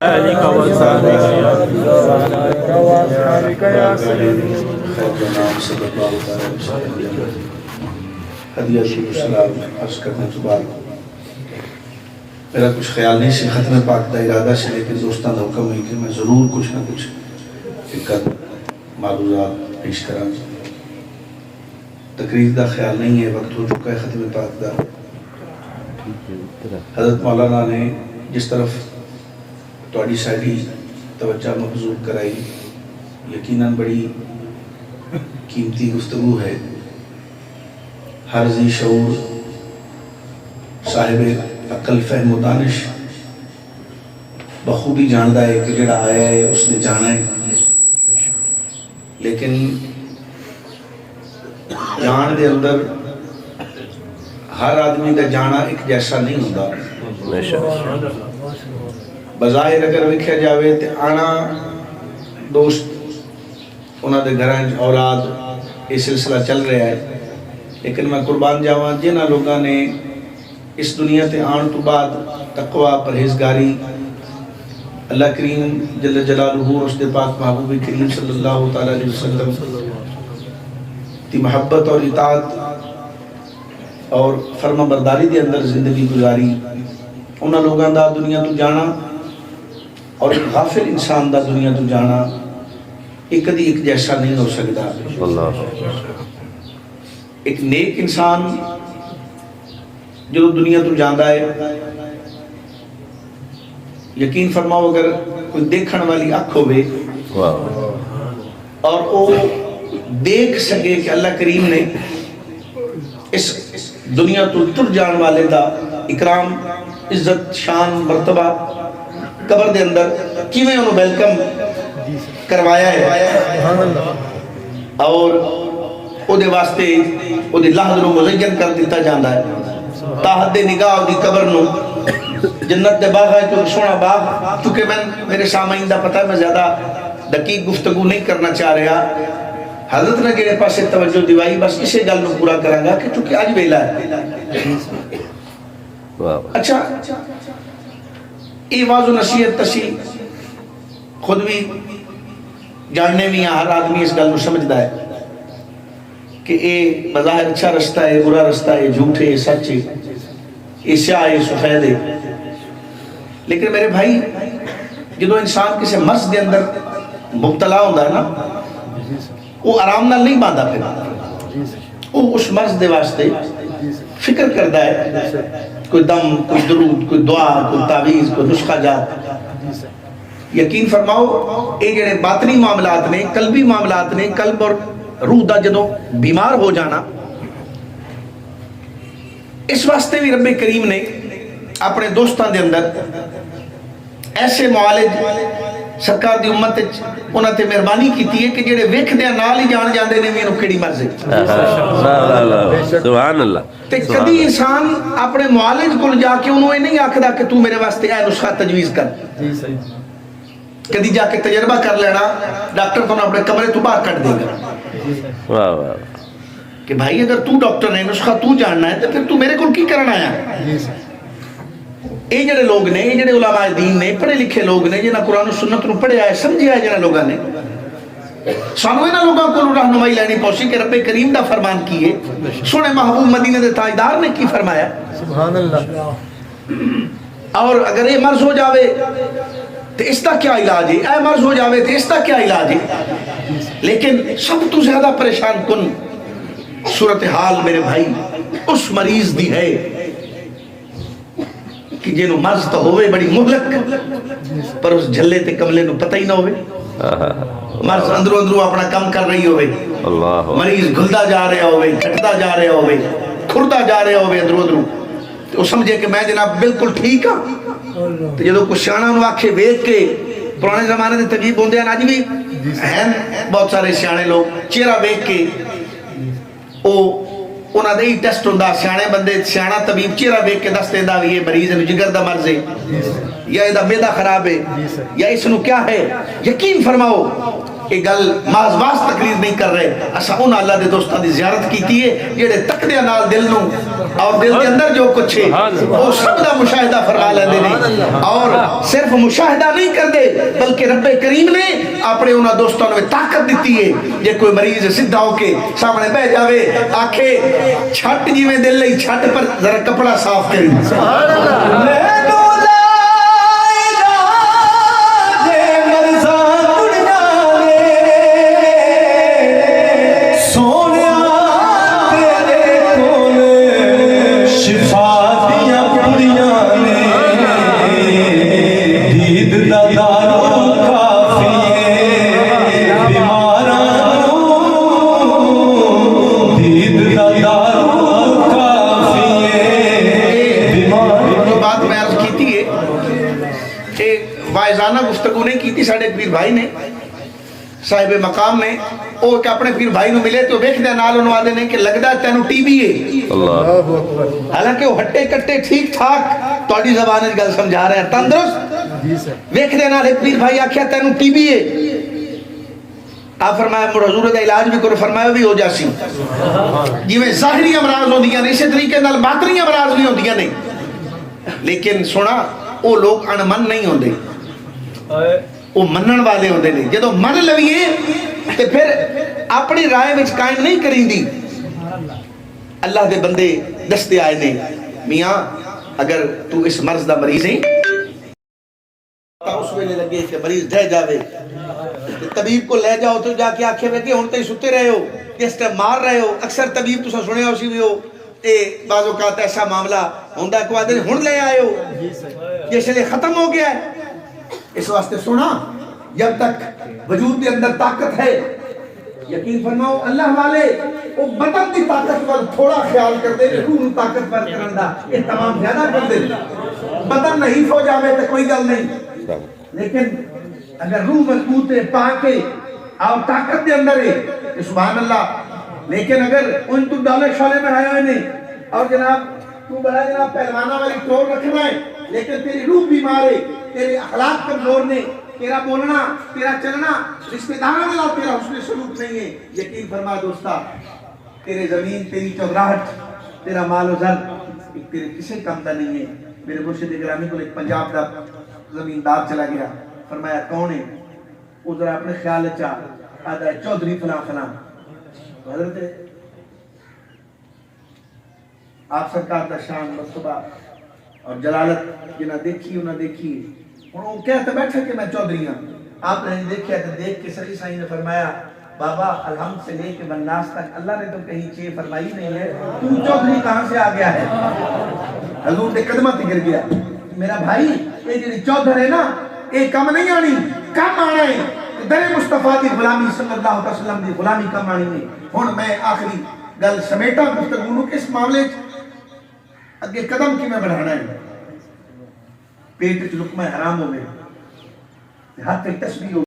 آلك وصحبك وأصحابك يا سيدي. عرض کرنے تو بعد میرا کچھ خیال نہیں سی ختم پاک کا ارادہ سے، لیکن دوستان کا حکم ہے کہ میں ضرور کچھ نہ کچھ فکر معلومات پیش کرا. تقریر کا خیال نہیں ہے، وقت ہو چکا ہے ختم پاک کا. حضرت مولانا نے جس طرف تھوڑی ساری توجہ مبذول کرائی، یقیناً بڑی قیمتی گفتگو ہے. ہر ذی شعور صاحب عقل فہم و دانش بخوبی جاندا ہے کہ جڑا آیا ہے اس نے جانا ہے، لیکن جان دے اندر ہر آدمی کا جانا ایک جیسا نہیں ہوتا. بظاہر اگر ویکھیا جاوے تے آنا دوست انہاں دے گھراں اولاد یہ سلسلہ چل رہا ہے، لیکن میں قربان جاواں جنہاں لوگاں نے اس دنیا تے آن تو بعد تقوی پرہیزگاری اللہ کریم جل جلالہ اس دے پاک محبوب کریم صلی اللہ تعالی علیہ وسلم کی محبت اور اطاعت اور فرما برداری دے اندر زندگی گزاری، انہاں لوگاں دا دنیا تو جانا اور ایک غافل انسان دا دنیا تو جانا ایک کدی ایک جیسا نہیں ہو سکتا. ایک نیک انسان جو دنیا تو جاندا ہے، یقین فرماؤ اگر کوئی دیکھن والی اکھ ہوئے اور وہ دیکھ سکے کہ اللہ کریم نے اس دنیا تو تر جان والے دا اکرام عزت شان مرتبہ قبر دے اندر کیویں انہوں ویلکم کروایا ہے اور او دے واسطے او دے لحظ نو مزین کر دیتا جاندا ہے. تاحد نگاہ دی قبر نو جنت دے باغ ہے تو سونا باغ. کیونکہ میرے سامعین دا پتہ ہے میں زیادہ دقیق گفتگو نہیں کرنا چاہ رہا. حضرت نے جڑے پاسے توجہ دیوائی بس اسے گل نو پورا کراں گا کہ چونکہ اج ویلا ہے. اچھا یہ واضح نصیحت تسی خود بھی جاننے بھی ہر آدمی اس گل نو سمجھدا ہے کہ یہ بظاہر اچھا رستہ ہے، برا رستہ ہے، جھوٹ ہے، سچ ہے، یہ سیاہ ہے، سفید ہے. لیکن میرے بھائی جدو انسان کسی مرض دے اندر مبتلا ہوتا ہے نا، وہ آرام نال نہیں باندھا پھر، وہ اس مرض دے واسطے فکر کرتا ہے، کوئی دم، کوئی درود، کوئی دعا، کوئی تعویذ، کوئی نسخہ جات. یقین فرماؤ یہ جڑے باطنی معاملات نے، قلبی معاملات نے، قلب اور روح دا جدو بیمار ہو جانا، اس واسطے بھی رب کریم نے اپنے دوستان دے اندر ایسے معالج سرکار دی امت انہاں تے مہربانی کیتی ہے کہ جڑے ویکھدے نال ہی جان جاندے نے انہوں کیڑی مرض ہے. سبحان اللہ. تے کدی انسان اپنے معالج کول جا کے انہوں یہ نہیں آکھدا کہ تو میرے واسطے اے نسخہ تجویز کر. کدی جا کے تجربہ کر لینا، ڈاکٹر تو اپنے کمرے تو باہر کٹ دے گا کہ بھائی اگر تو ڈاکٹر ہے، نسخہ تو جاننا ہے تو پھر تو میرے کول کی کرنا آیا. یہ جڑے لوگ نے، یہ جڑے علماء دین نے، پڑھے لکھے لوگ نے، جنہاں قرآن و سنت نو پڑھے آئے سمجھے آئے جنہاں لوگاں نے، سانو انہاں لوگاں کو رہنمائی لینی پوسی کہ رب کریم دا فرمان کیے، سونے محبوب مدینہ دے تاجدار نے کی فرمایا. سبحان اللہ. اور اگر یہ مرض ہو جاوے تو اس کا کیا علاج ہے، اے مرض ہو جاوے تو اس کا کیا علاج ہے. لیکن سب تو زیادہ پریشان کن صورتحال میرے بھائی اس مریض دی ہے کہ جنہوں مرض تو ہوئے بڑی مہلک پر اس جھلے تے کملے نو پتہ ہی نہ ہوئے. مرض اندروں اندروں اپنا کم کر رہی ہوئے، مریض گھلدا جا رہا ہوئے، گھٹدا جا رہا ہوئے، کھردا جا رہا ہوئے اندروں اندروں، تو سمجھے کہ میں جناب بالکل ٹھیک ہاں. تو جدو کچھ سیاںاں نو آکھے ویکھ کے، پرانے زمانے دے طبیب ہوندے ہیں، اج بھی ہیں بہت سارے سیانے لوگ، چہرہ ویکھ کے انہاں دے ہی ٹیسٹ ہوندا، سیانے بندے سیاںا طبیب چہرہ ویکھ کے دس دیندا وی یہ مریض نو جگر دا مرض ہے یا یہ دا معدہ خراب ہے یا اس نو کیا ہے. یقین فرماؤ یہ گل محض واس تقریر نہیں کر رہے، اسا ان اللہ دے دوستاں دی زیارت کیتی ہے جڑے تکدے نال دل نو اور دل دے اندر جو کچھ ہے وہ سب دا مشاہدہ فرما لیندے نے، اور صرف مشاہدہ نہیں کردے بلکہ رب کریم نے اپنے انہاں دوستاں نو طاقت دیتی ہے، جے کوئی مریض سیدھا ہو کے سامنے بیٹھ جاوے آکھے چھٹ جویں دل لئی چھٹ پر ذرا کپڑا صاف کری، سبحان اللہ، واعظانہ گفتگو نہیں کی تھی ساڑھے پیر بھائی نے صاحب مقام نے وہ کہ اپنے پیر بھائی نو ملے تو ویکھ دے نال انہوں آدھے نے کہ لگدا ہے تینوں ٹی بی ہے، حالانکہ وہ ہٹے کٹے ٹھیک ٹھاک توڑی زبان گل سمجھا رہے ہیں تندرست، ویکھ دے نال ایک پیر بھائی آکھیا تینوں ٹی بی ہے، آپ فرمایا مڑ حضور دا علاج بھی کرو، فرمایا بھی ہو جاسی، جویں ظاہری امراض ہوندیاں نے اسی طریقے نال باطنی امراض بھی ہوندیاں نے، لیکن سنا وہ لوگ انمن نہیں ہوندے، وہ منن والے ہوندے نے، جدو من لویے تے پھر اپنی رائے وچ قائم نہیں کریں دی، اللہ دے بندے دستے آئے نے میاں اگر تو اس مرض دا مریض ہے اس ویلے لگے کہ مریض ڈہ جاوے طبیب کو لے جاؤ تو جا کے آکھے وے کہ ہن تے ستے رہے ہو جس ٹائم مار رہے ہو، اکثر طبیب تو سنے ہو سی بھی ہو اے بعض اوقات ایسا معاملہ ہوندا ہے کہ آدھے ہن لے آئے ہو جس لئے ختم ہو گیا ہے، اس واسطے سنا جب تک وجود کے اندر طاقت ہے یقین فرماؤ اللہ والے وہ بدن کی طاقت پر تھوڑا خیال کر دے، روح طاقت پر کرن دا یہ تمام زیادہ کر دے، بدن نہیں ہو جاوے تو کوئی گل نہیں، لیکن اگر روح مضبوط ہے پاک ہے اور طاقت دے اندر ہے سبحان اللہ، لیکن اگر ان تو ڈالے شالے میں آئے ہوئے نہیں اور جناب تو بڑا جناب پہلوانہ والی طور رکھنا ہے لیکن تیری روح بیمار ہے، تیرے اخلاق کمزور نے، تیرا بولنا تیرا چلنا رشتہ داروں میں تیرا حسن سلوک نہیں ہے، یقین فرما دوستا تیرے زمین تیری چودراہٹ تیرا مال و زر تیرے کسی کم دا نہیں ہے۔ میرے مرشد گرامی کو ایک پنجاب دا زمیندار چلا گیا، فرمایا کون ہے؟ وہ ذرا اپنے خیال چاہ آدھا ہے چودھری فلاں فلاں، حضرت آپ سرکار دا شان مرتبہ اور جلالت جنہ دیکھی انہاں دیکھی، انہوں کہتا بیٹھا کہ میں چودھری ہوں، آپ نے دیکھیا تو دیکھ کے سری سائیں نے فرمایا بابا الحمد سے لے کے بنناس تک اللہ نے تو کہیں چیئے فرمائی نہیں ہے، تو چودھری کہاں سے آ گیا ہے؟ حضور نے قدمہ تے گر گیا، میرا بھائی یہ جنہی چودھر ہے نا یہ کم نہیں آنی، کم آنا ہے، در مصطفیٰ دی غلامی صلی اللہ علیہ وسلم دی غلامی کم آنی ہے۔ ہون میں آخری گل سمیٹا گفتگونوں کس معاملے اگے قدم کی میں بڑھانا ہے، پیٹ لقمہ حرام ہو گئے، ہاتھ تک تسبیح ہو